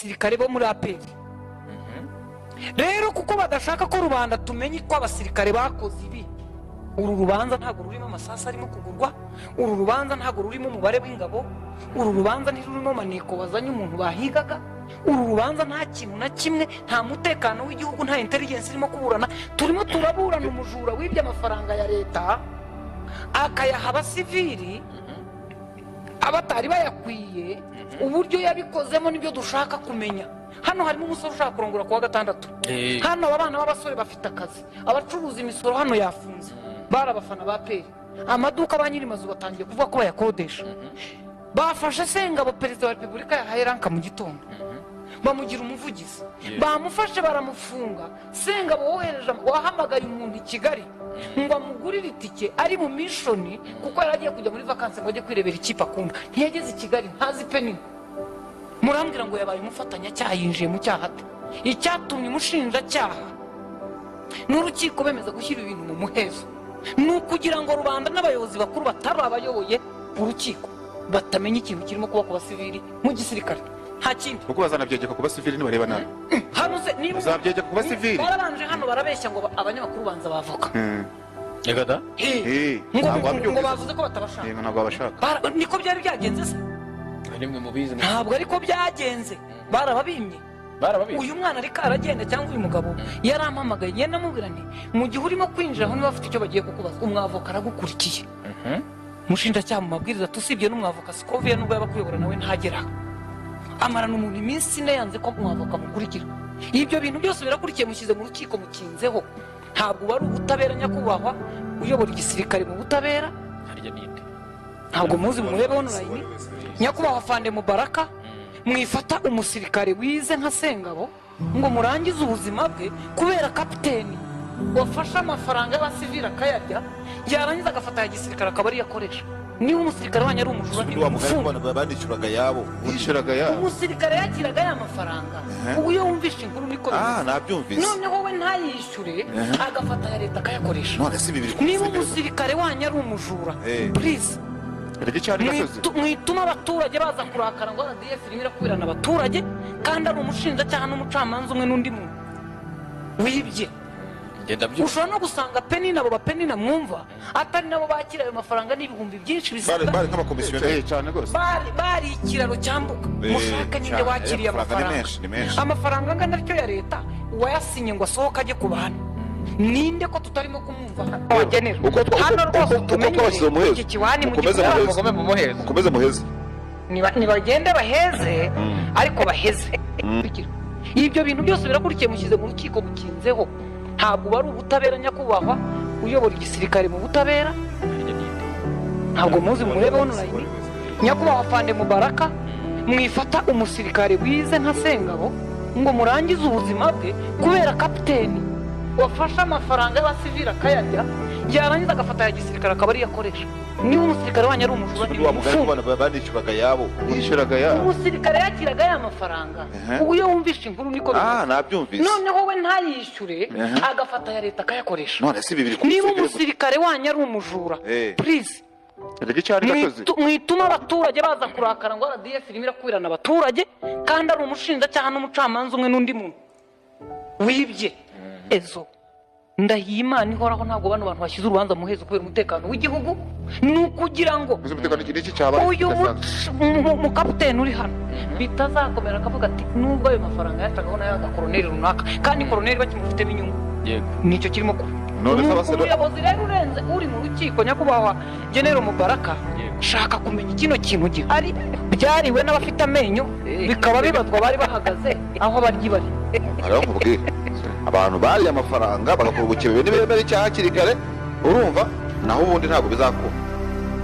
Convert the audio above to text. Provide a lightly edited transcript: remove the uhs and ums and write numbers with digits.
basirikare bo muri APR. Rero kuko badashaka ko rubanda tumenye ko abasirikare bakoze ibi, uru rubanza ntabwo rurimo amasasa arimo kugurwa, uru rubanza ntabwo rurimo umubare w'ingabo, uru rubanza ntirurimo maneko wazanye umuntu bahigaga, uru rubanza nta kintu na kimwe, nta mutekano w'igihugu, nta intelligence irimo kuburana. Turimo turaburana umujura wibye amafaranga ya leta akayaha abasivili abatari bayakwiye. Uburyo yabikozemo nibyo dushaka kumenya. Hano harimo umusore ushaka kurongora kuwa gatandatu. Hano abana b'abasore bafite akazi, abacuruza imisoro hano yafunze, barabafana ba APR. Amaduka ba nyiri mazu batangiye kuvuga ko bayakodesha. Bafashe Sengabo perezida wa Repubulika yahaye ranka mu gitondo, bamugira umuvugizi, bamufashe baramufunga. Sengabo wohereje wahamagaye umuntu i Kigali ngo amugurire itike ari mu mishoni kuko yaragiye kujya muri vacances ngo ajye kwirebera ikipe akunda. Ntiyageze i Kigali, ntazi penini. Murambwira ngo yabaye umufatanya cyaha, yinjiye mu cyaha ate? Icyatumye umushinjacyaha n'urukiko bemeza gushyira ibintu mu muhezo ni ukugira ngo rubanda n'abayobozi bakuru batari abayoboye urukiko batamenya ikintu kirimo kuba ku basivili mu gisirikare. Nta kindi kuko bazanabyegeka ku basivili nibareba nabi. Hano se niba bazabyegeka ku basivili barabanje hano barabeshya ngo abanyamakuru banza bavoka. Yegada ngo bavuze ko batabashaka. Ntabwo babashaka. Niko byari byagenze se? Nimwe mubizi. Ntabwo ariko byagenze, barababimye. Uyu mwana ariko aragenda cyangwa uyu mugabo yarampamagaye ngenda mubwira nti mu gihe urimo kwinjira aho niba bafite icyo bagiye kukubaza, umwavoka aragukurikiye. Mushinjacyaha mu mabwiriza tusibye n'umwavoka Sikoviye nubwo yaba kuyobora nawe ntagera, amarana umuntu iminsi ine yanze ko umwavoka mukurikira. Ibyo bintu byose birakurikiye, mushyize mu rukiko mukinzeho. Ntabwo bari ubutabera nyakubahwa uyobora igisirikare mu butabera. Ntabwo muzi murebe online nyakubahwa Fande Mubaraka mwifata umusirikare wize nka Sengabo ngo murangize ubuzima bwe kubera kapiteni wafashe amafaranga y'abasivili akayarya, yarangiza agafata ya gisirikare akaba ari yakoresha. Niba umusirikare wanyu ari umujura niba bandicuraga yabo yishuraga yabo, umusirikare yakiraga ya mafaranga. Ubu iyo wumvishe inkuru niko nabyumvise. Noneho we ntayishyure agafata ya leta akayakoresha. None si bibiri. Niba umusirikare wanyu ari umujura, please mwituma abaturage baza kurakara ngo RDF irimo irakwirana abaturage kandi ari umushinjacyaha n'umucamanza umwe n'undi muntu wibye. Ushobora no gusanga Penina, abo bapenina mwumva atari nabo bakira ayo mafaranga n'ibihumbi byinshi bisabwa. Bari nk'abakomisiyoneri cyane rwose. Bari ikiraro cyambuka. Mushaka ninde wakiriye amafaranga? Amafaranga angana atyo ya leta wayasinye ngo asohoke ajye ku bantu. Ninde ko tutarimo kumwumva wagenera? Hano rwose tumenye iki kiwani mu gihugu. Mukomeze muheze. Nibagende baheze ariko baheze. Ibyo bintu byose birakurikiye, mushyize mu rukiko mukinzeho. Ntabwo bari ubutabera nyakubahwa uyobora igisirikare mu butabera. Ntabwo muzi murebe online nyakubahwa Fande Mubaraka mwifata umusirikare wize nka Sengabo ngo murangize ubuzima bwe kubera kapiteni wafashe amafaranga y'abasivili akayarya, yarangiza agafata ya gisirikare akaba ari yakoresha. Niba umusirikare wanyu ari umujura niba bandicuraga yabo yishuraga yabo, umusirikare yakiraga ya mafaranga. Ubu iyo wumvishe inkuru niko nabyumvise. Noneho we ntayishyure agafata ya leta akayakoresha. None si bibiri. Niba umusirikare wanyu ari umujura, please mwituma abaturage baza kurakara ngo RDF irimo irakwirana abaturage kandi ari umushinjacyaha n'umucamanza umwe n'undi muntu wibye. Ezo ndahiye Imana ihoraho ntabwo bano bantu bashyize urubanza muhezo kubera umutekano w'igihugu, ni ukugira ngo uyu mukapiteni uri hano bitazakomera akavuga ati nubwo ayo mafaranga yatagaho nayo agakoroneri runaka kandi koroneri bakimufitemo inyungu. Nicyo kirimo kuba. Umuyobozi rero urenze uri mu rukiko nyakubahwa General Mubaraka, shaka kumenya kino kintu gihari byariwe n'abafite amenyo bikaba bibazwa bari bahagaze aho baryi bari. Aramubwiye abantu bari amafaranga bagakora ubukebe n'ibemera icyaha kirikare, urumva naho ubundi ntabwo bizakora.